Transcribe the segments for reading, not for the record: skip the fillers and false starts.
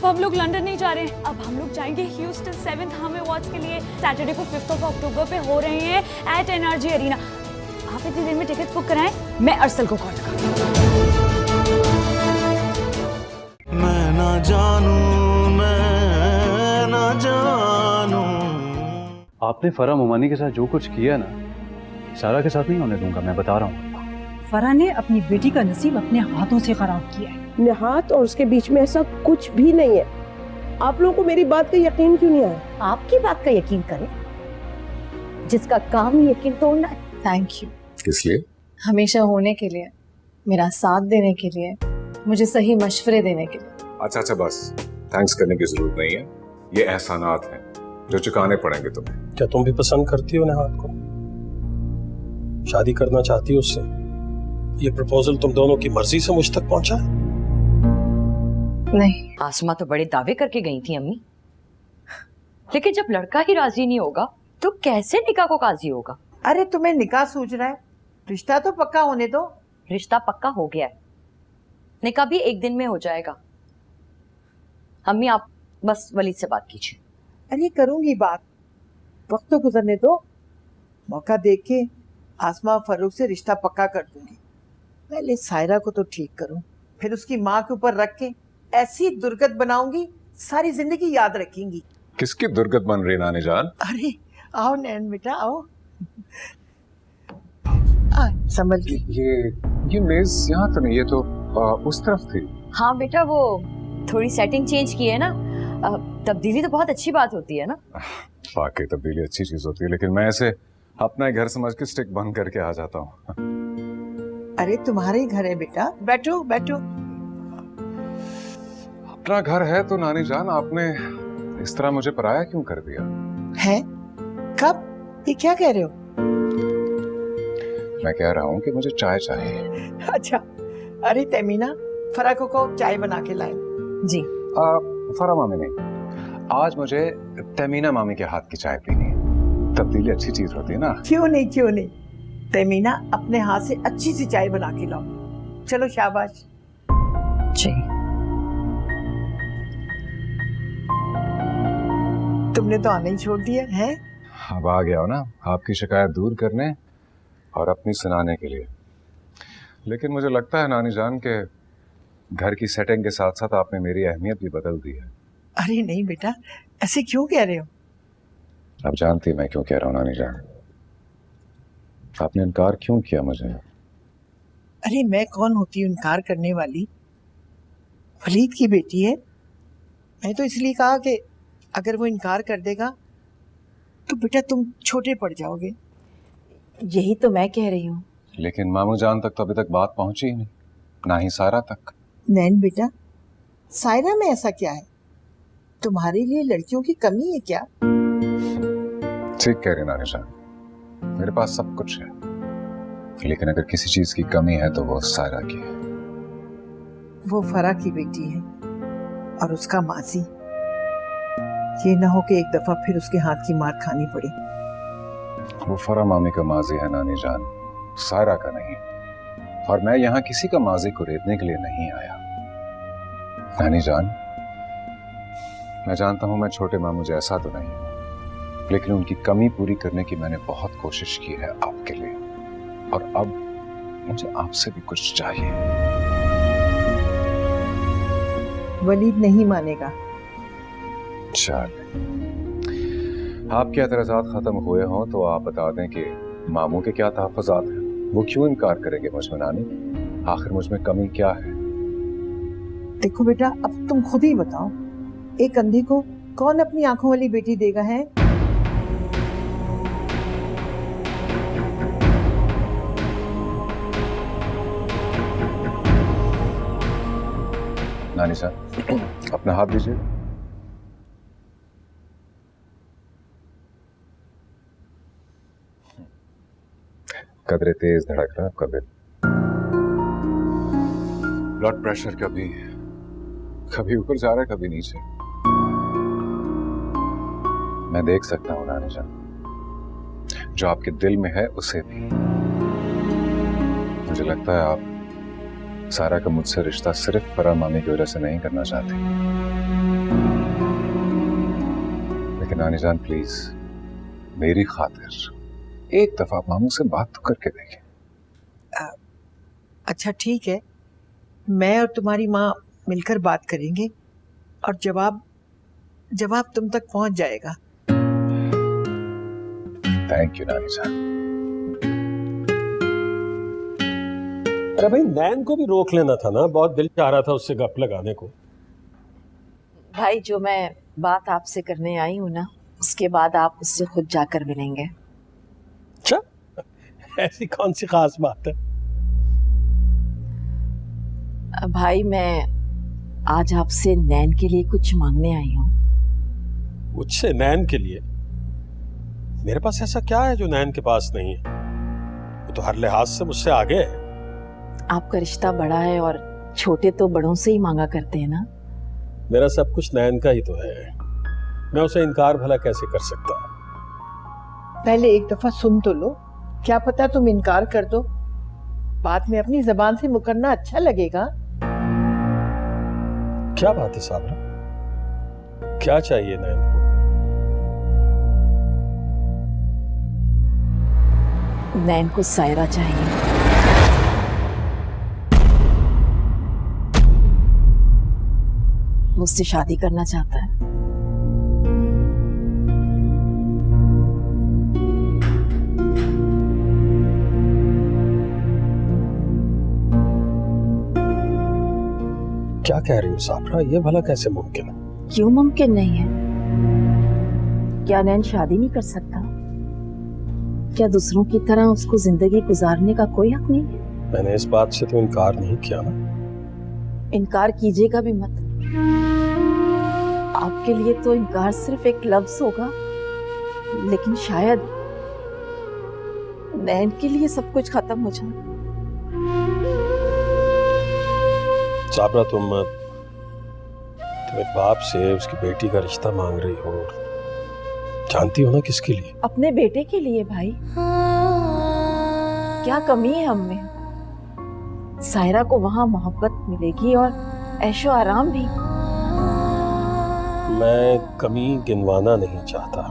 अब हम लोग लंदन नहीं जा रहे हैं, अब हम लोग जाएंगे ह्यूस्टन 7th हार्म अवार्ड्स के लिए। सैटरडे को 5 अक्टूबर पे हो रहे हैं एट एनआरजी अरीना। आप इतनी देर में टिकट बुक कराएं, मैं अरसल को कॉल लगाऊं। मैं ना जानूं, मैं ना जानूं। आपने फरा मोमानी के साथ जो कुछ किया ना, सारा के साथ नहीं होने दूंगा, मैं बता रहा हूँ। फरा ने अपनी बेटी का नसीब अपने हाथों से खराब किया है। निहात और उसके बीच में ऐसा कुछ भी नहीं है। आप लोगों को मेरी बात का यकीन क्यों नहीं आया? आपकी बात का यकीन करें, जिसका काम ही यकीन तोड़ना है। Thank you. किस लिए? हमेशा होने के लिए, मेरा साथ देने के लिए, मुझे सही मशवरे देने के लिए। अच्छा बस, थैंक्स करने की जरूरत नहीं है। ये एहसानात हैं जो चुकाने पड़ेंगे तुम्हें। क्या तुम भी पसंद करती हो निहात को? शादी करना चाहती हो उससे? ये प्रपोजल तुम दोनों की मर्जी से मुझ तक पहुंचा है? नहीं। आसमा तो बड़े दावे करके गई थी अम्मी, लेकिन जब लड़का ही राजी नहीं होगा तो कैसे निकाह को काजी होगा? अरे तुम्हें निकाह सूझ रहा है, रिश्ता तो पक्का होने दो। रिश्ता पक्का हो गया है, निकाह भी एक दिन में हो जाएगा। अम्मी आप बस वलीद से बात कीजिए। अरे करूंगी बात, वक्त तो गुजरने दो। मौका देख के आसमा फरूक से रिश्ता पक्का कर दूंगी। पहले सायरा को तो ठीक करूं, फिर उसकी माँ के ऊपर रख के ऐसी दुर्गत बनाऊंगी, सारी जिंदगी याद रखेंगी। किसकी दुर्गत बन रही नानी जान? अरे आओ नैन बेटा आओ। संभल के। ये मेज यहाँ तो नहीं, ये तो उस तरफ थी। हाँ बेटा, वो थोड़ी सेटिंग चेंज की है ना, तब्दीली तो बहुत अच्छी बात होती है ना। वाकई तब्दीली अच्छी चीज होती है, लेकिन मैं ऐसे अपना घर समझ के स्टिक बंद करके आ जाता हूँ। अरे तुम्हारे ही घर है बेटा, बैठो बैठो। अपना घर है तो नानी जान, आपने इस तरह मुझे पराया क्यों कर दिया? है? कब? ये क्या कह रहे हो? मैं कह रहा हूँ कि मुझे चाय चाहिए। अच्छा, अरे तमीना, फरा को कहो चाय बना के लाए। जी। फरा मामी नहीं, आज मुझे तमीना मामी के हाथ की चाय पीनी है। तब्दीली अच्छी चीज होती है ना। क्यों नहीं, तमीना अपने हाथ से अच्छी सी चाय बना के लाओ। चलो शाबाश। जी। तुमने तो आना ही छोड़ दिया है। अब आ गया हो ना आपकी शिकायत दूर करने और अपनी सुनाने के लिए। लेकिन मुझे लगता है नानी जान के घर की सेटिंग के साथ साथ आपने मेरी अहमियत भी बदल दी है। अरे नहीं बेटा, ऐसे क्यों कह रहे हो? आप जानती हैं मैं क्यों कह रहा हूँ नानी जान। आपने इनकार क्यों किया मुझे? अरे मैं कौन होती हूँ इनकार करने वाली? वलीद की बेटी है। मैं तो इसलिए कहा कि अगर वो इनकार कर देगा तो बेटा तुम छोटे पड़ जाओगे। यही तो मैं कह रही हूँ। लेकिन मामू जान तक तो अभी तक बात पहुंची ही नहीं, ना ही सारा तक। नैन बेटा, सायरा में ऐसा क्या है? तुम्हारे लिए लड़कियों की कमी है क्या? ठीक कह रही नानी जान, मेरे पास सब कुछ है, लेकिन अगर किसी चीज की कमी है तो वो सायरा की है। वो फरा की बेटी है और उसका माजी। ये ना हो कि एक दफा फिर उसके हाथ की मार खानी पड़े। वो फरा मामी का माजी है नानी जान, सायरा का नहीं। और मैं यहाँ किसी का माजी को रेतने के लिए नहीं आया। नानी जान, मैं जानता हूँ मैं छोटे मामू जैसा तो नहीं हूँ, लेकिन उनकी कमी पूरी करने की मैंने बहुत कोशिश की है आपके लिए, और अब मुझे आपसे भी कुछ चाहिए। वलीद नहीं मानेगा। चल, आपके एतराज़ात खत्म हुए हों तो आप बता दें कि मामू के क्या तहफ़्फ़ुज़ात हैं। वो क्यों इनकार करेंगे मुझ में नानी? आखिर मुझ में कमी क्या है? देखो बेटा, अब तुम खुद ही बताओ, एक अंधे को कौन अपनी आंखों वाली बेटी देगा है? नानी साहब, अपना हाथ दीजिए। कदरे तेज धड़क रहा है आपका दिल। ब्लड प्रेशर कभी ऊपर जा रहा है, कभी नीचे। मैं देख सकता हूँ नानी जान, जो आपके दिल में है उसे भी। मुझे लगता है आप सारा का मुझसे रिश्ता सिर्फ फरा मामी की वजह से नहीं करना चाहते। नानी जान प्लीज मेरी खातिर एक दफा मामू से बात तो करके देखें। अच्छा ठीक है, मैं और तुम्हारी माँ मिलकर बात करेंगे और जवाब तुम तक पहुंच जाएगा। थैंक यू नानी जान। अरे भाई नैन को भी रोक लेना था ना, बहुत दिल चाह रहा था उससे गप लगाने को। भाई जो मैं बात आपसे करने आई हूँ ना, उसके बाद आप उससे खुद जाकर मिलेंगे। अच्छा, ऐसी कौन सी खास बात है? भाई मैं आज आपसे नैन के लिए कुछ मांगने आई हूँ। मुझसे नैन के लिए? मेरे पास ऐसा क्या है जो नैन के पास नहीं है? वो तो हर लिहाज से मुझसे आगे है। आपका रिश्ता बड़ा है और छोटे तो बड़ों से ही मांगा करते हैं ना। मेरा सब कुछ नैन का ही तो है, मैं उसे इनकार भला कैसे कर सकता? पहले एक दफा सुन तो लो, क्या पता तुम इनकार कर दो, बाद में अपनी जबान से मुकरना अच्छा लगेगा। क्या बात है साबरा, क्या चाहिए नैन को? नैन को सायरा चाहिए। वो उससे शादी करना चाहता है। क्या कह रही हो साबरा, ये भला कैसे मुमकिन है? क्यों मुमकिन नहीं है? क्या नैन शादी नहीं कर सकता? क्या दूसरों की तरह उसको जिंदगी गुजारने का कोई हक नहीं है? मैंने इस बात से तो इनकार नहीं किया ना। इनकार कीजिएगा भी मत। आपके लिए तो इनकार सिर्फ एक लफ्ज होगा, लेकिन शायद नैन के लिए सब कुछ खत्म हो जाए। साबरा तुम एक बाप से उसकी बेटी का रिश्ता मांग रही हो, जानती हो ना किसके लिए? अपने बेटे के लिए भाई। क्या कमी है हम में? सायरा को वहां मोहब्बत मिलेगी और ऐशो आराम भी। मैं कमी गिनवाना नहीं चाहता,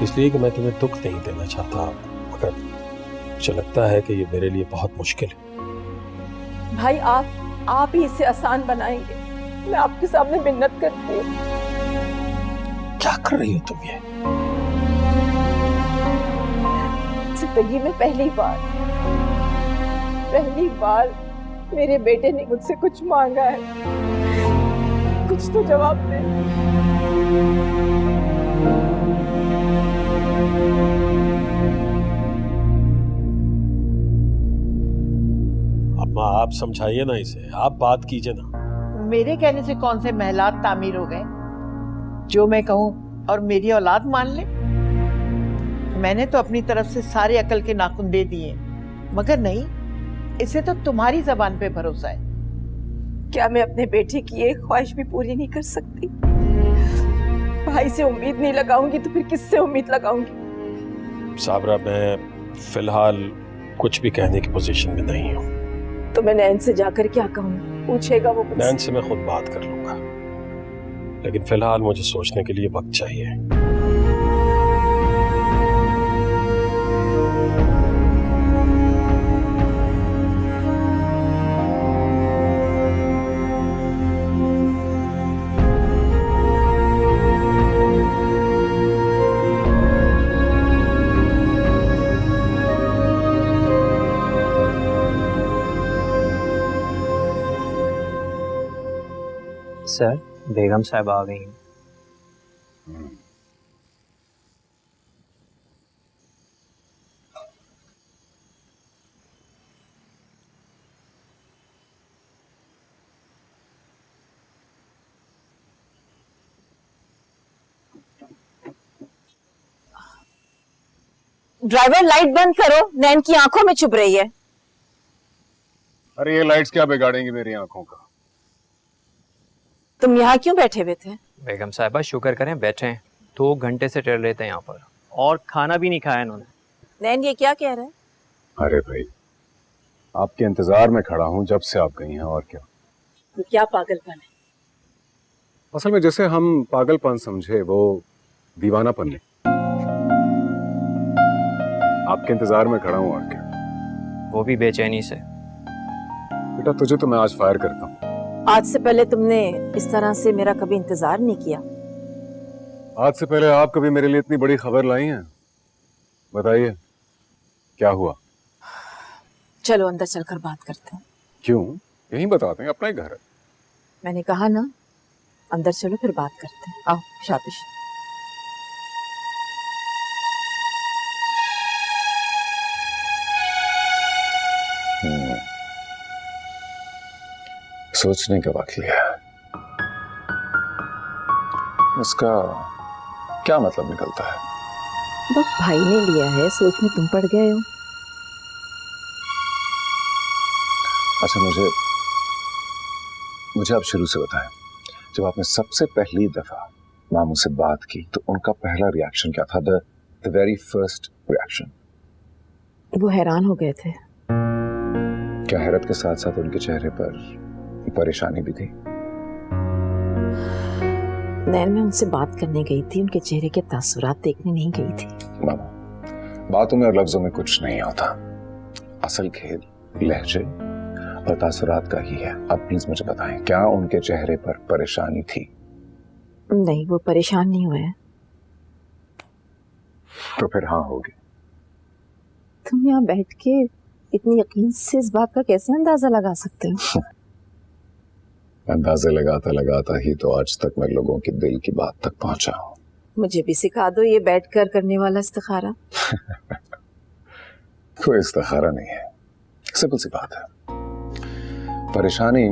इसलिए कि मैं तुम्हें दुख नहीं देना चाहता, मगर मुझे लगता है कि ये मेरे लिए बहुत मुश्किल है। भाई आप ही इसे आसान बनाएंगे, मैं आपके सामने मिन्नत करती हूँ। क्या कर रही हो तुम ये? जिंदगी में पहली बार मेरे बेटे ने मुझसे कुछ मांगा है, कुछ तो जवाब दे। अम्मा आप समझाइए ना इसे, आप बात कीजिए ना। मेरे कहने से कौन से महलात तामीर हो गए? जो मैं कहूं और मेरी औलाद मान ले? मैंने तो अपनी तरफ से सारे अकल के नाखून दे दिए, मगर नहीं, इसे तो तुम्हारी जबान पे भरोसा है। क्या मैं अपने बेटे की एक ख्वाहिश भी पूरी नहीं कर सकती? भाई से उम्मीद नहीं लगाऊंगी तो फिर किससे उम्मीद लगाऊंगी? साबरा मैं फिलहाल कुछ भी कहने की पोजीशन में नहीं हूँ। तो मैं नैन से जाकर क्या कहूँ? पूछेगा वो मुझसे? नैन से मैं खुद बात कर लूंगा, लेकिन फिलहाल मुझे सोचने के लिए वक्त चाहिए। सर बेगम साहब आ गई हैं। ड्राइवर लाइट बंद करो, नैन की आंखों में चुभ रही है। अरे ये लाइट्स क्या बिगाड़ेंगी मेरी आंखों का? तुम यहाँ क्यों बैठे हुए थे? बेगम साहबा शुक्र करें बैठे हैं, 2 घंटे से टहल रहे थे यहाँ पर और खाना भी नहीं खाया इन्होंने। नैन ये क्या कह रहा है? अरे भाई आपके इंतजार में खड़ा हूँ जब से आप गई हैं, और क्या? ये क्या पागलपन है? असल में जैसे हम पागलपन समझे वो दीवानापन नहीं। आपके इंतजार में खड़ा हूं और क्या। वो भी बेचैनी से। बेटा तुझे तो मैं आज फायर करता हूँ। आज से पहले तुमने इस तरह से मेरा कभी इंतजार नहीं किया। आज से पहले आप कभी मेरे लिए इतनी बड़ी खबर लाई हैं? बताइए क्या हुआ? चलो अंदर चलकर बात करते हैं। क्यों? यहीं बताते हैं, अपना ही घर है। मैंने कहा ना, अंदर चलो फिर बात करते हैं। आओ शाबाश। सोचने का वक्त लिया। इसका क्या मतलब निकलता है? वक्त भाई ने लिया है, सोच में तुम पड़ गए हो। अच्छा मुझे आप शुरू से बताएं, जब आपने सबसे पहली दफा मामू से बात की तो उनका पहला रिएक्शन क्या था? The very first reaction. वो हैरान हो गए थे। क्या हैरत के साथ साथ उनके चेहरे पर परेशानी भी थी? नैन, मैं उनसे बात करने गई थी, उनके चेहरे के तासुरात देखने नहीं गई थी। मामा, बातों में और लफ्जों में कुछ नहीं होता। असल खेल लहजे और तासुरात का ही है। अब प्लीज मुझे बताएं, क्या उनके चेहरे पर परेशानी थी? नहीं, वो परेशान नहीं हुए। तो फिर हाँ होगी। तुम यहाँ बैठ के इतनी यकीन से इस बात का कैसे अंदाजा लगा सकते हो? अंदाजे लगाता लगाता ही तो आज तक मैं लोगों के दिल की बात तक पहुंचा हूँ। मुझे भी सिखा दो ये बैठकर करने वाला इस्तिखारा। कोई इस्तिखारा नहीं है, सिंपल सी बात है। परेशानी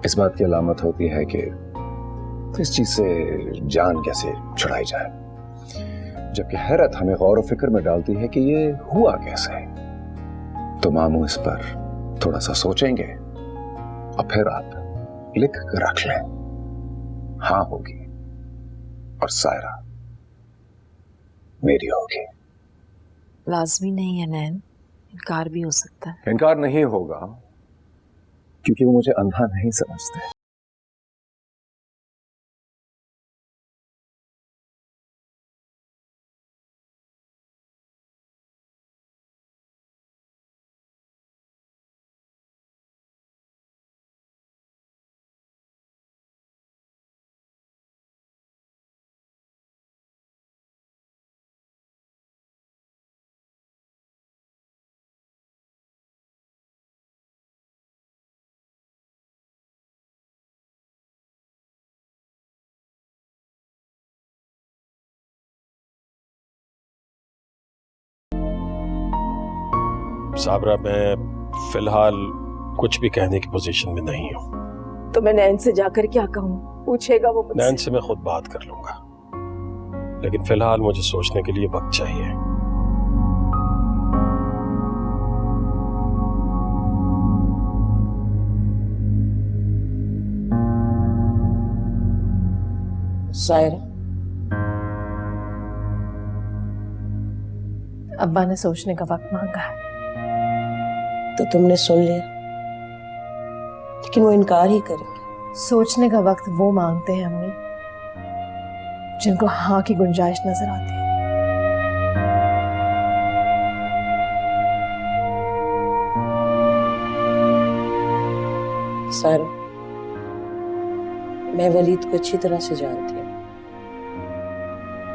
इस बात की अलामत होती है कि तो इस चीज से जान कैसे छुड़ाई जाए, जबकि हैरत हमें गौर व फिक्र में डालती है कि ये हुआ कैसे। तो मामू इस पर थोड़ा सा सोचेंगे और फिर आप लिख कर रख लें, हाँ होगी और सायरा मेरी होगी। लाजमी नहीं है नैन, इनकार भी हो सकता है। इनकार नहीं होगा क्योंकि वो मुझे अंधा नहीं समझते। साबरा, मैं फिलहाल कुछ भी कहने की पोजीशन में नहीं हूँ। तो मैं नैन से जाकर क्या कहूँ? पूछेगा वो मुझसे? नैन से मैं खुद बात कर लूंगा, लेकिन फिलहाल मुझे सोचने के लिए वक्त चाहिए। सायरा, अब्बा ने सोचने का वक्त मांगा है। तो तुमने सुन लिया, लेकिन वो इनकार ही करेंगे। सोचने का वक्त वो मांगते हैं अम्मी जिनको हाँ की गुंजाइश नजर आती है। सायरा, मैं वलीद को अच्छी तरह से जानती हूँ।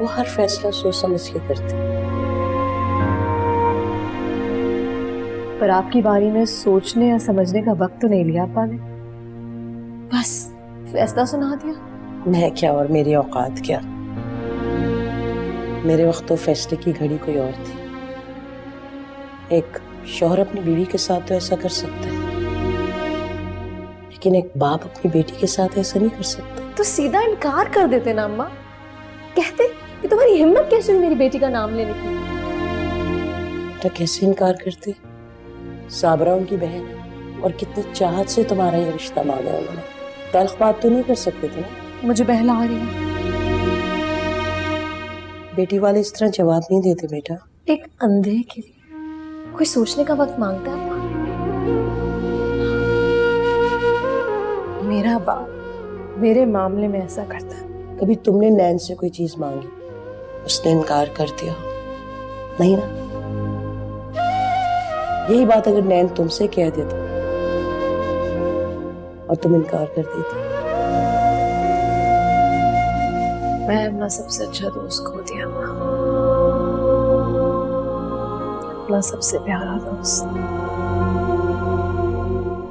वो हर फैसला सोच समझ के करती है। पर आपकी बारी में सोचने या समझने का वक्त तो नहीं लिया अब्बा ने, बस फैसला सुना दिया। मैं क्या और मेरी औकात क्या। मेरे वक्त तो फैसले की घड़ी कोई और थी। एक शौहर अपनी बीवी के साथ तो ऐसा कर सकता है, लेकिन एक बाप अपनी बेटी के साथ ऐसा नहीं कर सकता। तो सीधा इनकार कर देते ना अम्मा, कहते कि तुम्हारी हिम्मत कैसे हुई मेरी बेटी का नाम लेने की। तो कैसे इनकार करते? साबरा उनकी बहन है और कितनी चाहत से तुम्हारा ये रिश्ता मांगा उन्होंने। तल्ख बात तो नहीं कर सकते थे ना। मुझे बहला रही है। बेटी वाले इस तरह जवाब नहीं देते बेटा। एक अंधे के लिए कोई सोचने का वक्त मांगता है अम्मा? मेरा बाप मेरे मामले में ऐसा करता। कभी तुमने नैन से कोई चीज मांगी, उसने इनकार कर दिया? नहीं ना। यही बात अगर नैन तुमसे कह देता और तुम इनकार कर देती। मैं अपना सबसे अच्छा दोस्त खो दिया, अपना सबसे प्यारा दोस्त।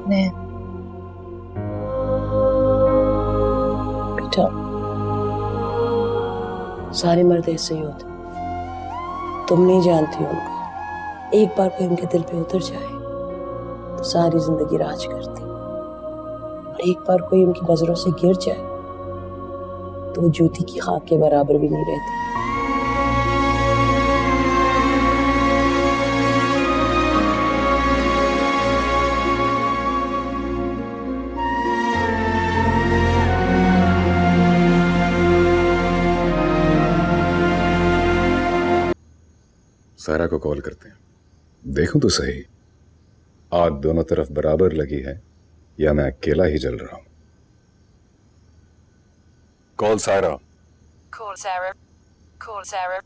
नैन बेटा, सारे मर्द ऐसे ही होते। तुम नहीं जानती उनको। एक बार कोई उनके दिल पे उतर जाए तो सारी जिंदगी राज करती, और एक बार कोई उनकी नजरों से गिर जाए तो वो जूती की खाक के बराबर भी नहीं रहती। सारा को कॉल करते हैं, देखूं तो सही आग दोनों तरफ बराबर लगी है या मैं अकेला ही जल रहा हूं। कॉल सारा। Call Sarah. Call Sarah.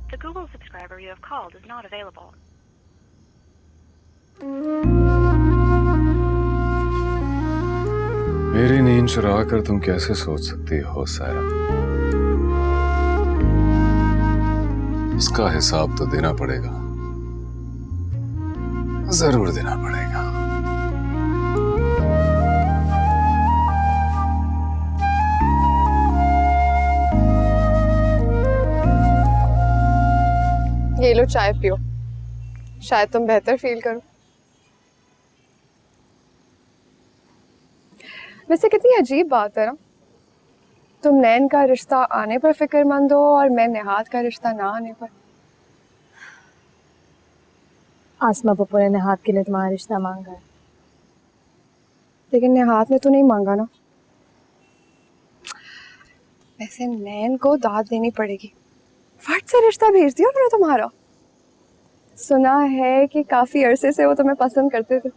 The Google subscriber you have called is not available. मेरी नींद चुरा कर तुम कैसे सोच सकती हो सारा? इसका हिसाब तो देना पड़ेगा, जरूर देना पड़ेगा। ये लो चाय पियो, शायद तुम बेहतर फील करो। वैसे कितनी अजीब बात है ना, तुम नैन का रिश्ता आने पर फिक्रमंद हो और मैं निहाद का रिश्ता ना आने पर। आसमा पप्पू ने निहाद के लिए तुम्हारा रिश्ता मांगा है। लेकिन निहाद ने तो नहीं मांगा ना। वैसे नैन को दाद देनी पड़ेगी, फट से रिश्ता भेज दिया उन्होंने तुम्हारा। सुना है कि काफी अरसे से वो तुम्हें पसंद करते थे।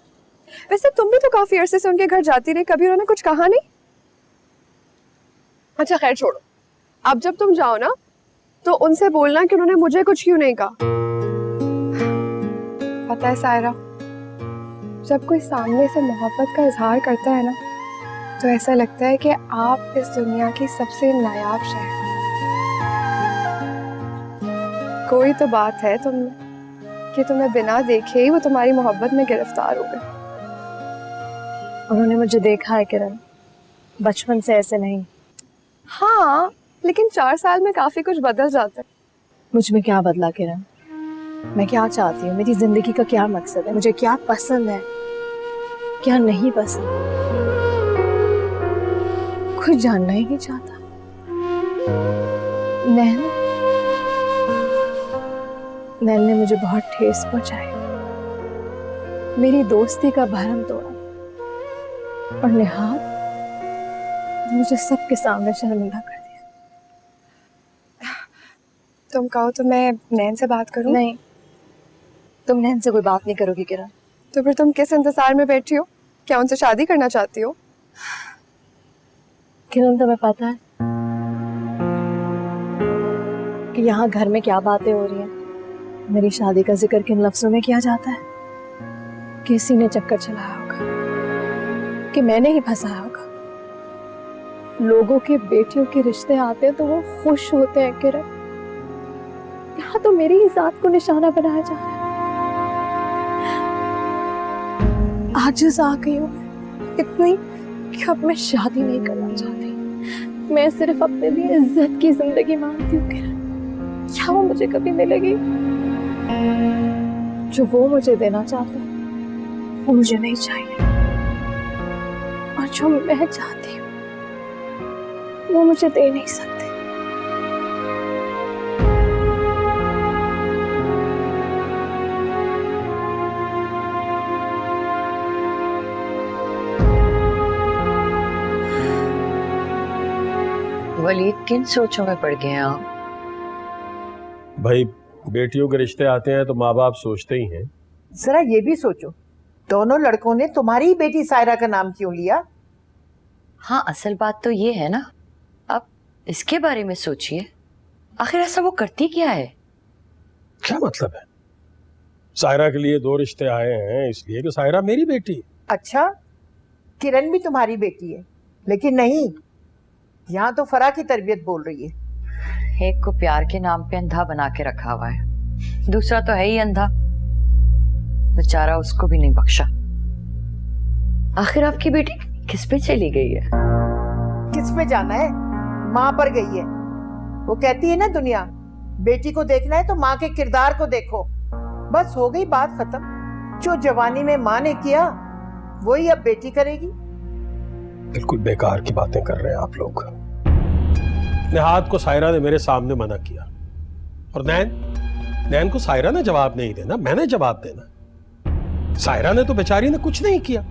वैसे तुम भी तो काफी अरसे से उनके घर जाती रही, कभी उन्होंने कुछ कहा नहीं? अच्छा खैर छोड़ो, अब जब तुम जाओ ना तो उनसे बोलना कि उन्होंने मुझे कुछ क्यों नहीं कहा। पता है सायरा, जब कोई सामने से मोहब्बत का इजहार करता है ना तो ऐसा लगता है कि आप इस दुनिया की सबसे नायाब शय हैं। कोई तो बात है तुम कि तुम्हें बिना देखे ही वो तुम्हारी मोहब्बत में गिरफ्तार हो गए। उन्होंने मुझे देखा है किरण, बचपन से ऐसे नहीं। हाँ, लेकिन 4 साल में काफी कुछ बदल जाता है। मुझ में क्या बदला किरण? मैं क्या चाहती हूँ, मेरी जिंदगी का क्या मकसद है, मुझे क्या पसंद है, क्या नहीं पसंद, कुछ जानना ही नहीं चाहता। नैन ने मुझे बहुत ठेस पहुंचाई, मेरी दोस्ती का भरम तोड़ा, और निहाद मुझे सबके सामने शर्मिंदा कर दिया। तुम कहो तो मैं नैन से बात करूं? नहीं, तुम नैन से कोई बात नहीं करोगी किरण। तो फिर तुम किस इंतजार में बैठी हो? क्या उनसे शादी करना चाहती हो? किरण तुम्हें पता है कि यहाँ घर में क्या बातें हो रही हैं? मेरी शादी का जिक्र किन लफ्जों में किया जाता है? किसी ने चक्कर चलाया होगा, कि मैंने ही फंसाया होगा। लोगों के बेटियों के रिश्ते आते हैं तो वो खुश होते हैं किरण, यहाँ तो मेरी ही जात को निशाना बनाया जा रहा है। आजिज़ आ गई हूँ इतनी कि अब मैं शादी नहीं करना चाहती। मैं सिर्फ अपने लिए इज्जत की जिंदगी मांगती हूँ किरण। क्या वो मुझे कभी मिलेगी? जो वो मुझे देना चाहते हैं वो मुझे नहीं चाहिए, और जो मैं चाहती हूँ वो मुझे दे नहीं सकते। वलीद, किन सोचों में पड़ गए हैं आप? भाई बेटियों के रिश्ते आते हैं तो माँ बाप सोचते ही हैं। जरा ये भी सोचो, दोनों लड़कों ने तुम्हारी ही बेटी सायरा का नाम क्यों लिया? हाँ, असल बात तो ये है ना। अब इसके बारे में सोचिए, आखिर ऐसा वो करती क्या है? क्या मतलब है? सायरा के लिए 2 रिश्ते आए हैं इसलिए कि सायरा मेरी बेटी है। अच्छा, किरण भी तुम्हारी बेटी है, लेकिन नहीं, यहाँ तो फरा की तरबियत बोल रही है। एक को प्यार के नाम पे अंधा बना के रखा हुआ है, दूसरा तो है ही अंधा, बेचारा उसको भी नहीं बख्शा। आखिर आपकी बेटी किस पे चली गई है? किस पे जाना है, माँ पर गई है। वो कहती है ना, दुनिया बेटी को देखना है तो माँ के किरदार को देखो। बस हो गई बात खत्म। जो जवानी में माँ ने किया वही अब बेटी करेगी। बिल्कुल बेकार की बातें कर रहे हैं आप लोग। निहाद को सायरा ने मेरे सामने मना किया, और नैन को सायरा ने जवाब नहीं देना, मैंने जवाब देना। सायरा ने तो बेचारी ने कुछ नहीं किया।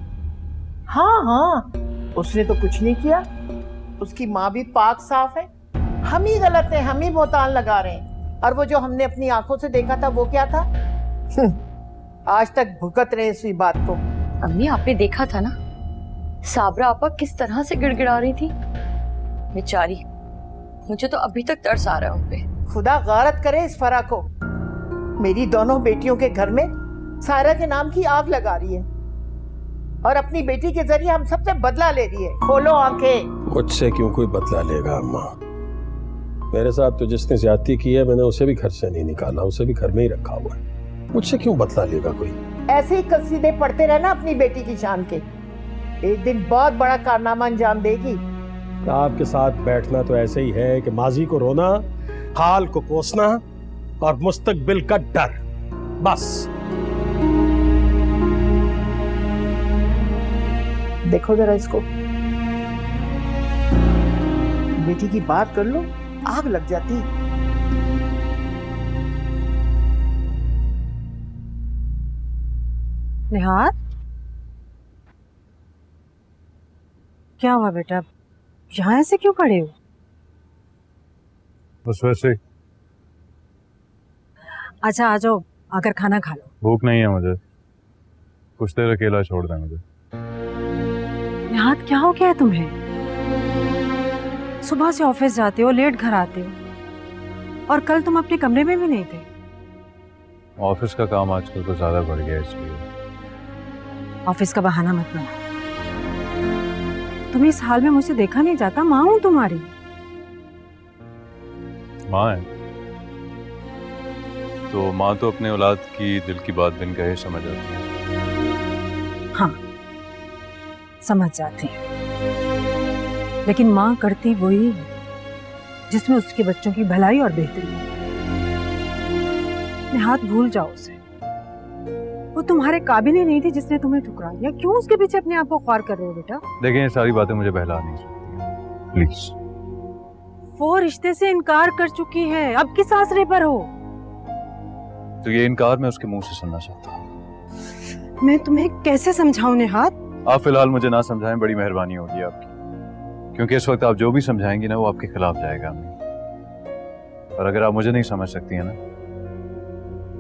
हाँ हाँ, उसने तो कुछ नहीं किया, उसकी माँ भी पाक साफ है। हम ही गलत हैं, हम ही बोतान लगा रहे हैं। और वो जो हमने अपनी आंखों से देखा था वो क्या था? आज तक भुगत रहे इसी बात को। अम्मी, आपने देखा था ना साबरा आपा किस तरह से गिड़गिड़ा रही थी, बेचारी। मुझे तो अभी तक तरस आ रहा है उन पे। खुदा गारत करे इस फरा को। मेरी दोनों बेटियों के घर में सायरा के नाम की आग लगा रही है और अपनी बेटी के जरिए हम सबसे बदला ले रही है। खोलो आंखें। मुझसे क्यों कोई बदला लेगा अम्मा? मेरे साथ तो जिसने ज्यादती की है मैंने उसे भी घर से नहीं निकाला, उसे भी घर में ही रखा हुआ है। मुझसे क्यों बदला लेगा कोई? ऐसे ही कसीदे पढ़ते रहना अपनी बेटी की शान के, एक दिन बहुत बड़ा कारनामा अंजाम देगी। आपके साथ बैठना तो ऐसे ही है कि माजी को रोना, हाल को कोसना और मुस्तकबिल का डर, बस। देखो जरा इसको, बेटी की बात कर लो, आग लग जाती। निहाद, क्या हुआ बेटा? यहाँ ऐसे क्यों खड़े हो? बस वैसे। अच्छा आ जाओ, आकर खाना खा लो। भूख नहीं है मुझे, कुछ देर अकेला छोड़ दे मुझे। निहाद, क्या हो गया है तुम्हें? सुबह से ऑफिस जाते हो, लेट घर आते हो, और कल तुम अपने कमरे में भी नहीं थे। ऑफिस का काम आजकल तो ज्यादा बढ़ गया, इसलिए। ऑफिस का बहाना मत बना। तुम्हें इस हाल में मुझसे देखा नहीं जाता, माँ हूं तुम्हारी। माँ है तो माँ तो अपने औलाद की दिल की बात बिन कहे समझ आती है। हाँ, समझ जाती है, लेकिन माँ करती वही है जिसमें उसके बच्चों की भलाई और बेहतरी है। निहाद, भूल जाओ उसे। वो तुम्हारे काबिल ही नहीं थी जिसने तुम्हें ठुकरा दिया। क्यों उसके पीछे अपने आप को ख्वार कर रहे हो बेटा? देखें, ये सारी बातें मुझे बहला नहीं सकती, प्लीज। वो रिश्ते से इनकार कर चुकी है, अब किस आसरे पर हो? तो ये इनकार मैं उसके मुंह से सुनना चाहता हूँ। मैं तुम्हें कैसे समझाऊं निहाद? आप फिलहाल मुझे ना समझाएं, बड़ी मेहरबानी होगी आपकी, क्योंकि इस वक्त आप जो भी समझाएंगी ना वो आपके खिलाफ जाएगा। और अगर आप मुझे नहीं समझ सकती हैं ना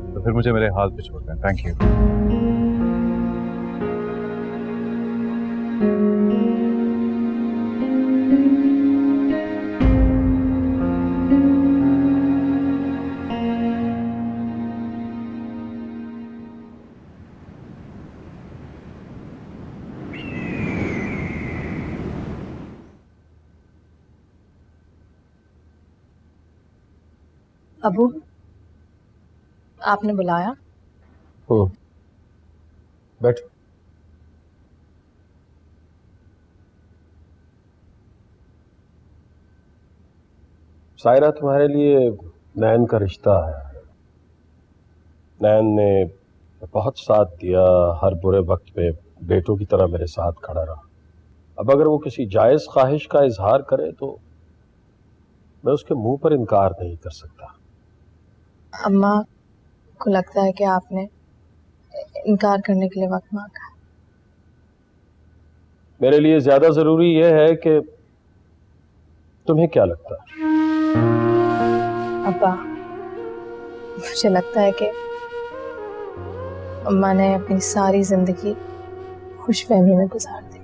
तो फिर मुझे मेरे हाल पे छोड़ दें। Thank you. अबू, आपने बुलाया? बैठ। सायरा, तुम्हारे लिए नैन का रिश्ता है। नैन ने बहुत साथ दिया, हर बुरे वक्त में बेटों की तरह मेरे साथ खड़ा रहा। अब अगर वो किसी जायज ख्वाहिश का इजहार करे तो मैं उसके मुंह पर इनकार नहीं कर सकता। अम्मा को लगता है कि आपने इनकार करने के लिए वक्त मांगा। मेरे लिए ज्यादा जरूरी यह है कि तुम्हें क्या लगता है? अब्बा, मुझे लगता है कि अम्मा ने अपनी सारी जिंदगी खुशफहमी में गुजार दी।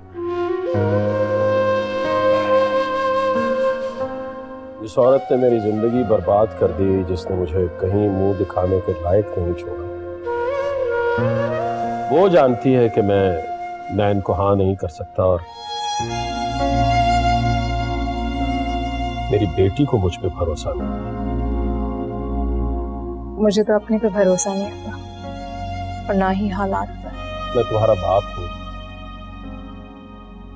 जिस औरत ने मेरी जिंदगी बर्बाद कर दी, जिसने मुझे कहीं मुंह दिखाने के लायक नहीं छोड़ा, वो जानती है कि मैं नैन को हाँ नहीं कर सकता और मेरी बेटी को मुझ पे भरोसा नहीं। मुझे तो अपने पे भरोसा नहीं आता और ना ही हालात पर। मैं तुम्हारा बाप हूं,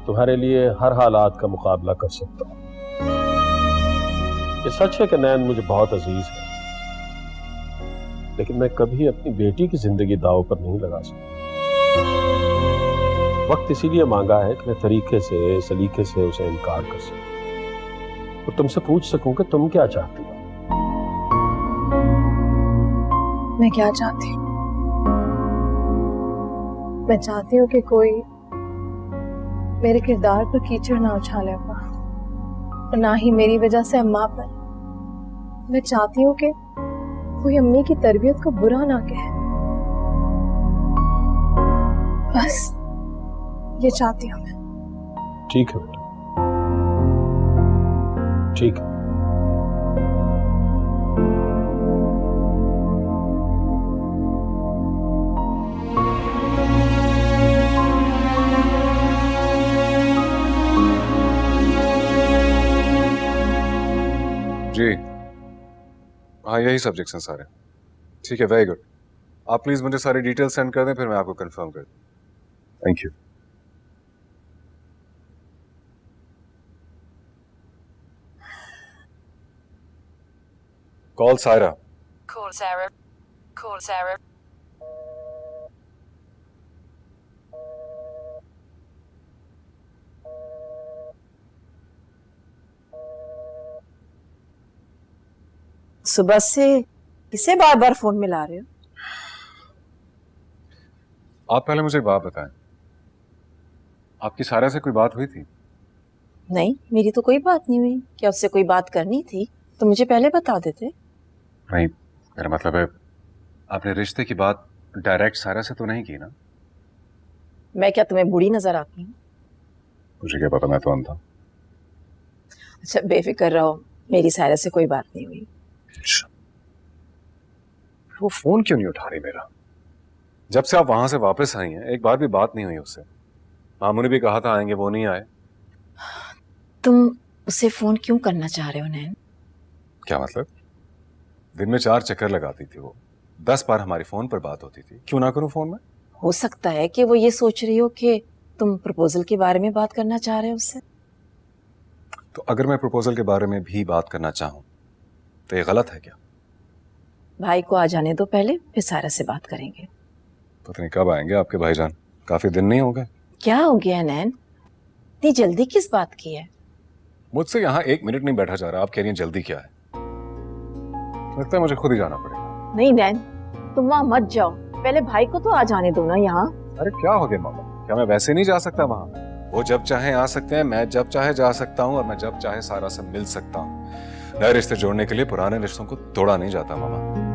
तुम्हारे लिए हर हालात का मुकाबला कर सकता हूं। ये सच है कि नैन मुझे बहुत अजीज है, लेकिन मैं कभी अपनी बेटी की जिंदगी दांव पर नहीं लगा सकता। वक्त इसीलिए मांगा है कि मैं तरीके से, सलीके से उसे इनकार कर सकूं और तुमसे पूछ सकूं कि तुम क्या चाहती हो। मैं क्या चाहती हूँ? मैं चाहती हूँ कि कोई मेरे किरदार पर कीचड़ ना उछाले अब्बा, और ना ही मेरी वजह से अम्मा पर। मैं चाहती हूँ कि कोई अम्मी की तरबियत को बुरा ना कहे। बस ये चाहती हूँ मैं। ठीक है बेटा, ठीक है। जी हाँ, यही सब्जेक्ट्स हैं सारे। ठीक है, वेरी गुड। आप प्लीज मुझे सारी डिटेल्स सेंड कर दें, फिर मैं आपको कंफर्म कर दूँ। Thank you. Call Saira. Call Sarah. Call Sarah. सुबह से किसे बार बार फोन मिला रहे हो? आप पहले मुझे एक बात बताएं, आपकी सायरा से कोई बात हुई थी? नहीं, मेरी तो कोई बात नहीं हुई। क्या उससे कोई बात करनी थी तो मुझे पहले बता देते। नहीं, मेरा मतलब है आपने रिश्ते की बात डायरेक्ट सायरा से तो नहीं की ना? मैं क्या तुम्हें बुरी नजर आती हूँ? मुझे क्या पता, मैं तो अंधा। अच्छा, बेफिक्र रहो, मेरी सायरा से कोई बात नहीं हुई। वो फोन क्यों नहीं उठा रही मेरा? जब से आप वहां से वापस आई हैं एक बार भी बात नहीं हुई उससे। मामू ने भी कहा था आएंगे, वो नहीं आए। तुम उसे फोन क्यों करना चाह रहे हो नैन? क्या मतलब? दिन में 4 चक्कर लगाती थी वो, 10 बार हमारी फोन पर बात होती थी। क्यों ना करूं फोन में? हो सकता है कि वो ये सोच रही हो कि तुम प्रपोजल के बारे में बात करना चाह रहे हो उससे। तो अगर मैं प्रपोजल के बारे में भी बात करना चाहूं तो ये गलत है क्या? भाई को आ जाने दो पहले, फिर सायरा से बात करेंगे। पता नहीं कब आएंगे आपके भाईजान, काफी दिन नहीं हो गए। क्या हो गया नैन, इतनी जल्दी किस बात की है? मुझसे यहाँ 1 मिनट नहीं बैठा जा रहा, आप कह रही हैं जल्दी क्या है? लगता है मुझे खुद ही जाना पड़ेगा। नहीं नैन, तुम वहाँ मत जाओ, पहले भाई को तो आ जाने दो ना यहाँ। अरे क्या हो गया मामा, क्या मैं वैसे नहीं जा सकता वहाँ? वो जब चाहे आ सकते हैं, मैं जब चाहे जा सकता हूँ, और मैं जब चाहे सारा से मिल सकता हूँ। नए रिश्ते जोड़ने के लिए पुराने रिश्तों को तोड़ा नहीं जाता मामा।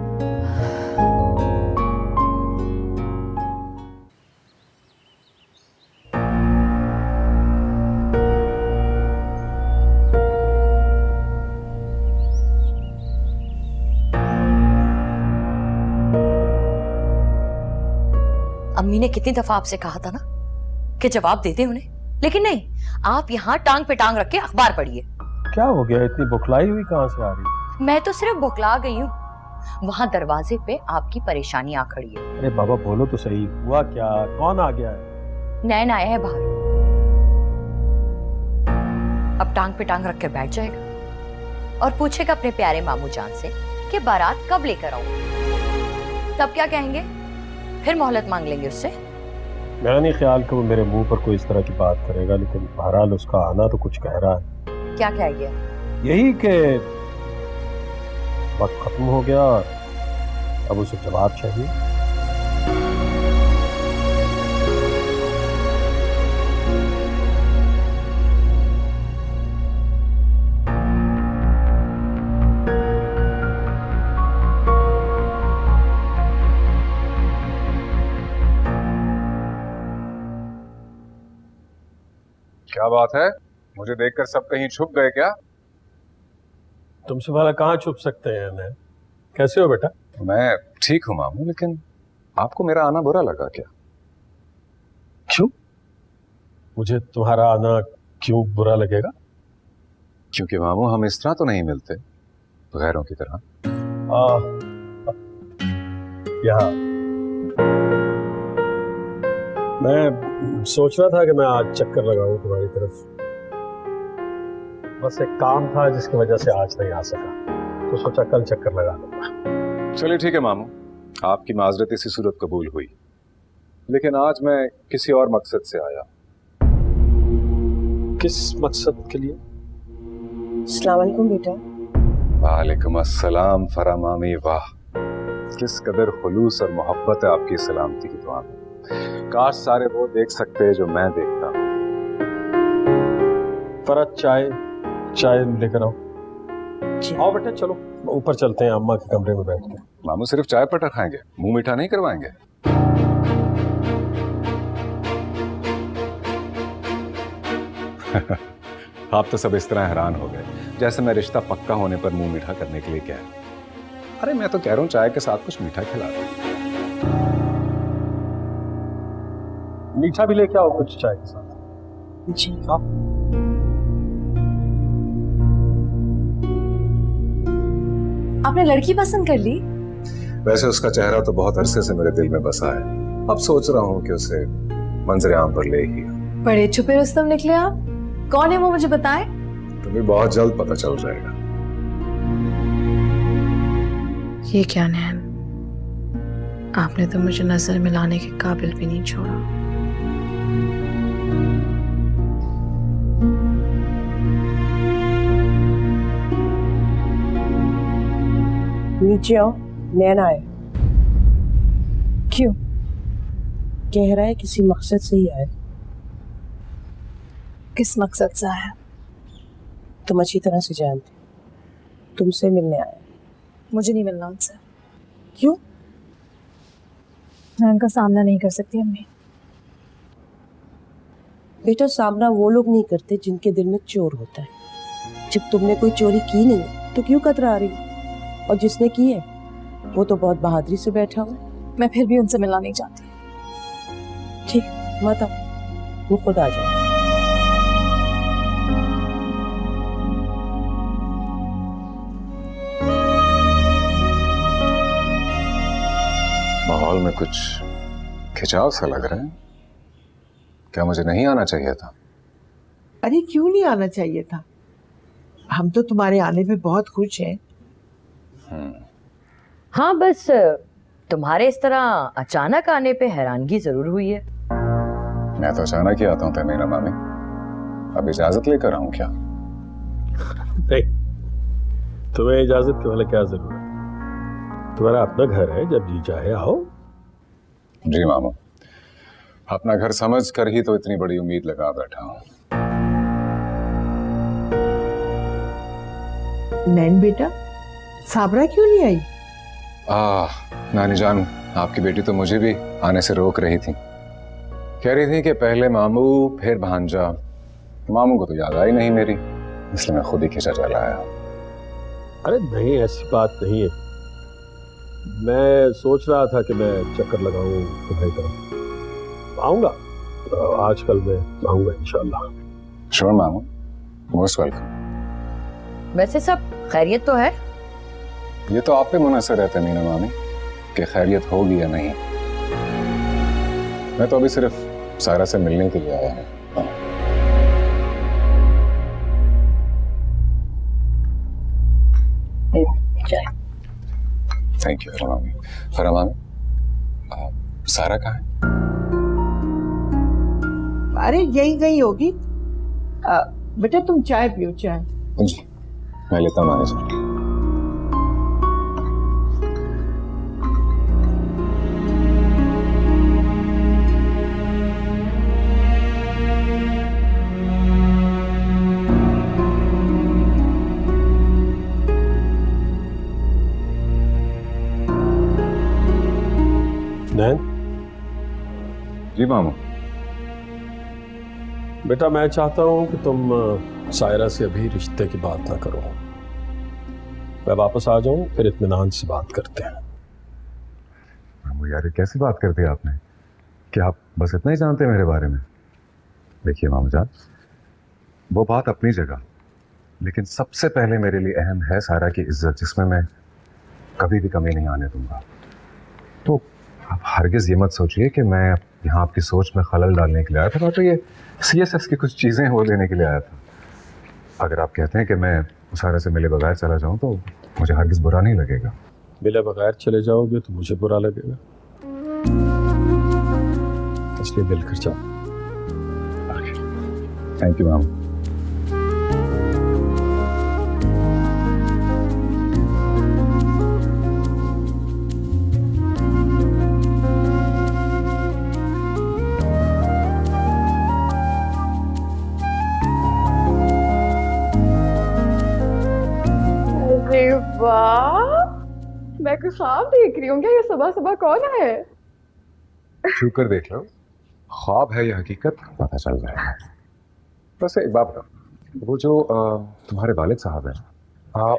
अम्मी ने कितनी दफा आपसे कहा था ना कि जवाब दे दे उन्हें, लेकिन नहीं, आप यहाँ टांग पे टांग रख के अखबार पढ़िए। क्या हो गया, इतनी बुखलाई हुई कहाँ से आ रही? मैं तो सिर्फ बुखला गई हूँ, वहाँ दरवाजे पे आपकी परेशानी आ खड़ी है। अरे बाबा बोलो तो सही, हुआ क्या, कौन आ गया है? नैन आया है बाहर, अब टांग पे टांग रख के बैठ जाएगा और पूछेगा अपने प्यारे मामू जान से कि बारात कब लेकर आऊं। तब क्या कहेंगे, फिर मोहलत मांग लेंगे उससे। मेरा नहीं ख्याल कि वो मेरे मुंह पर कोई इस तरह की बात करेगा, लेकिन बहरहाल उसका आना तो कुछ कह रहा है। क्या कह गया? यही कि वक्त खत्म हो गया, अब उसे जवाब चाहिए। क्या बात है? मुझे देखकर सब कहीं छुप गए क्या? तुमसे भला कहाँ छुप सकते हैं नैन? कैसे हो बेटा? मैं ठीक हूँ मामू, लेकिन आपको मेरा आना बुरा लगा क्या? क्यों? मुझे तुम्हारा आना क्यों बुरा लगेगा? क्योंकि मामू हम इस तरह तो नहीं मिलते गैरों की तरह। यहाँ मैं सोच रहा था कि मैं आज चक्कर लगाऊं तुम्हारी तरफ। बस एक काम था जिसकी वजह से आज नहीं आ सका, तो सोचा कल चक्कर लगा लूंगा। चलिए ठीक है मामू, आपकी माजरत इसी सूरत कबूल हुई, लेकिन आज मैं किसी और मकसद से आया। किस मकसद के लिए? अस्सलाम वालेकुम बेटा। वालेकुम अस्सलाम फरा मामी, वाह किस कदर खुलूस और मोहब्बत है आपकी सलामती की दुआ में। काश सारे वो देख सकते जो मैं देखता हूँ। फरत चाय लेकर आओ। आओ बेटा, चलो ऊपर चलते हैं, अम्मा के कमरे में बैठ के। मामू सिर्फ चाय पटा खाएंगे, मुंह मीठा नहीं करवाएंगे? आप तो सब इस तरह हैरान हो गए जैसे मैं रिश्ता पक्का होने पर मुंह मीठा करने के लिए कह रहा हूं। अरे मैं तो कह रहा हूं चाय के साथ कुछ मीठा खिला दो। मीठा भी लेके आओ कुछ चाय के साथ। जी। आपने लड़की पसंद कर ली? वैसे उसका चेहरा तो बहुत अरसे से मेरे दिल में बसा है, अब सोच रहा हूँ कि उसे मंजरे आम पर ले ही। बड़े छुपे रुस्तम निकले आप। कौन है वो, मुझे बताएं। तुम्हें बहुत जल्द पता चल जाएगा। ये क्या नैन, आपने तो मुझे नजर मिलाने के काबिल भी नहीं छोड़ा। नीचे आओ, नैन आए। क्यों? कह रहा है किसी मकसद से ही आए। किस मकसद से आया? तुम अच्छी तरह से जानते, तुमसे मिलने आया। मुझे नहीं मिलना उनसे। क्यों? मैं उनका सामना नहीं कर सकती अम्मी। बेटा, सामना वो लोग नहीं करते जिनके दिल में चोर होता है। जब तुमने कोई चोरी की नहीं तो क्यों कतरा रही? और जिसने की है वो तो बहुत बहादुरी से बैठा हुआ है। मैं फिर भी उनसे मिलना नहीं चाहती। ठीक, मत आओ, वो खुद आ जाए। माहौल में कुछ खिंचाव सा लग रहा है। क्या मुझे नहीं आना चाहिए था? अरे क्यों नहीं आना चाहिए था? हम तो तुम्हारे आने पे बहुत खुश हैं। हाँ, बस तुम्हारे इस तरह अचानक आने पे हैरानगी जरूर हुई है। मैं तो अचानक ही आता हूँ तमीना मामी, अब इजाजत लेकर आऊं क्या? नहीं, तुम्हें इजाजत की वाले क्या जरूरत? तुम्हारा अपना घर है, जब जी चाहे आओ। जी मामू, अपना घर समझ कर ही तो इतनी बड़ी उम्मीद लगा बैठा हूँ। नैन बेटा, साबरा क्यों नहीं आई? नानी जान, आपकी बेटी तो मुझे भी आने से रोक रही थी। कह रही थी कि पहले मामू फिर भांजा। मामू को तो याद आई नहीं मेरी, इसलिए मैं खुद ही खिंचा चला आया। अरे नहीं, ऐसी बात नहीं है। मैं सोच रहा था कि मैं चक्कर लगाऊं तुम्हारी तरफ। आऊंगा, आजकल मैं आऊंगा इंशाल्लाह। श्योर मामू, मोस्ट वेलकम। वैसे सब खैरियत तो है? ये तो आप पे मुनहसर रहता है मीना मामी कि खैरियत होगी या नहीं। मैं तो अभी सिर्फ सारा से मिलने के लिए आया हूँ। थैंक यू फरा मामी। फरा मामी, सारा कहाँ है? अरे यही कहीं होगी। बेटा तुम चाय पियो, चाय। जी, मैं लेता हूँ नानी जी। नैन? जी मामू। बेटा मैं चाहता हूं कि तुम सायरा से अभी रिश्ते की बात ना करो। मैं वापस आ जाऊं फिर इत्मीनान से बात करते हैं। वो यार ये कैसी बात कर दी आपने कि आप बस इतना ही जानते हैं मेरे बारे में। देखिए मामू जान, वो बात अपनी जगह, लेकिन सबसे पहले मेरे लिए अहम है सायरा की इज्जत, जिसमें मैं कभी भी कमी नहीं आने दूंगा। तो आप हरगिज ये मत सोचिए कि मैं यहाँ आपकी सोच में खलल डालने के लिए आया था। तो ये CSS की कुछ चीज़ें वो लेने के लिए आया था। अगर आप कहते हैं कि मैं सायरा से मिले बगैर चला जाऊँ तो मुझे हरगिज बुरा नहीं लगेगा। मिले बगैर चले जाओगे तो मुझे बुरा लगेगा, इसलिए मिलकर जाओ। थैंक यू मामू। अरे वाह, मैं कुछ ख्वाब देख रही हूँ क्या? ये सुबह सुबह कौन है? छू कर देख लो, ख्वाब है या हकीकत पता चल जाएगा। वैसे एक बात बताओ, वो जो तुम्हारे वालिद साहब हैं,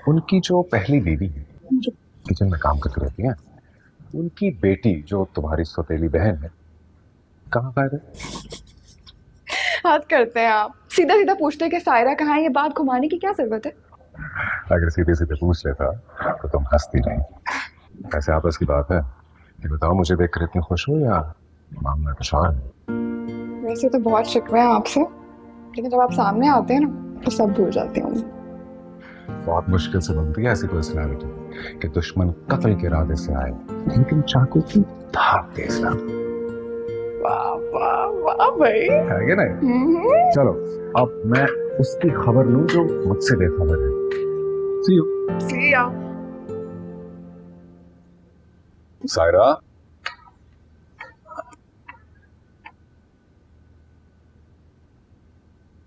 उनकी जो पहली बीवी है जो किचन में काम करती रहती है, उनकी बेटी जो तुम्हारी सौतेली बहन है, कहाँ गायब है? हाथ करते हैं आप, सीधा सीधा पूछते हैं कि सायरा कहाँ है। ये बात घुमाने की क्या जरूरत है? अगर सीधे सीधे पूछ लेता तो तुम हंसती नहीं। ऐसे आपस की बात है। ये बताओ, मुझे देखकर इतनी खुश हो या मामला कुछ और है? वैसे तो बहुत शिकवे हैं आपसे, लेकिन जब आप सामने आते हैं ना तो सब भूल जाती हूँ। बहुत मुश्किल से बनती है ऐसी पर्सनालिटी कि दुश्मन कत्ल के इरादे से आए लेकिन चाकू की धार तेज ना। वाह वाह वाह भाई, है क्या नहीं? चलो अब मैं उसकी खबर लूं जो मुझसे बेखबर है। See you. See ya. Saira,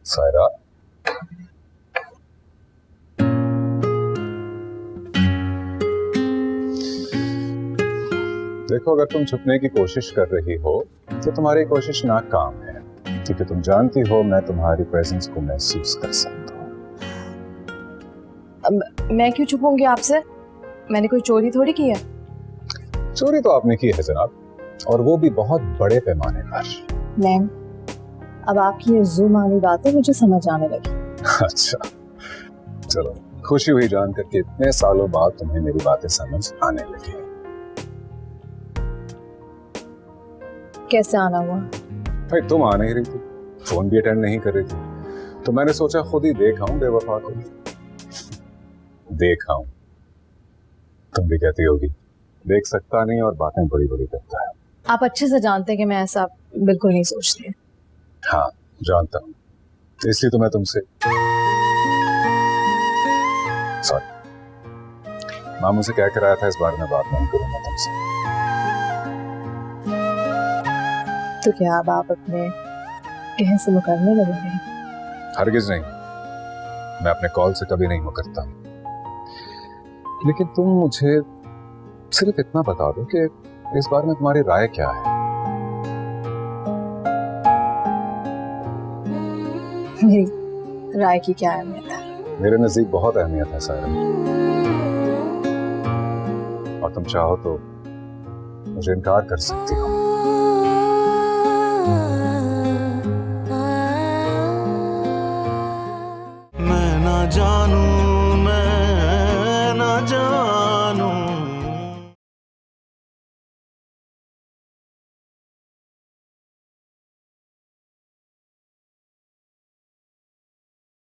Saira, देखो अगर तुम छुपने की कोशिश कर रही हो तो तुम्हारी कोशिश नाकाम है, क्योंकि तुम जानती हो मैं तुम्हारी प्रेजेंस को महसूस कर सकता हूँ। मैं क्यों छुपूंगी आपसे? मैंने कोई चोरी थोड़ी की है। चोरी तो आपने की है जनाब, और वो भी बहुत बड़े पैमाने पर। नैन, अब आपकी ये ज़ूम वाली बातें मुझे समझ आने लगी। अच्छा चलो, खुशी हुई जानकर कि इतने सालों बाद तुम्हें मेरी बातें समझ आने लगी। कैसे आना हुआ? भाई तुम आ नहीं रही थी, फोन भी अटेंड नहीं कर रही थी, तो मैंने सोचा खुद ही देख आऊं बेवफा को। देख आऊं, तुम भी कहती होगी देख सकता नहीं और बातें बड़ी बड़ी करता है। आप अच्छे से जानते हैं कि मैं ऐसा बिल्कुल नहीं सोचती। हाँ जानता हूँ, इसलिए तो मैं तुमसे सॉरी मामू से क्या कराया था इस बारे में बात नहीं करूंगा तुमसे। तो क्या अब आप अपने कहीं से मुकरने लगेंगे? हरगिज नहीं, मैं अपने कॉल से कभी नहीं मुकरता, लेकिन तुम मुझे सिर्फ इतना बता दो कि इस बारे में तुम्हारी राय क्या है। मेरी राय की क्या अहमियत है? मेरे नजदीक बहुत अहमियत है सायरा, और तुम चाहो तो मुझे इनकार कर सकती हो।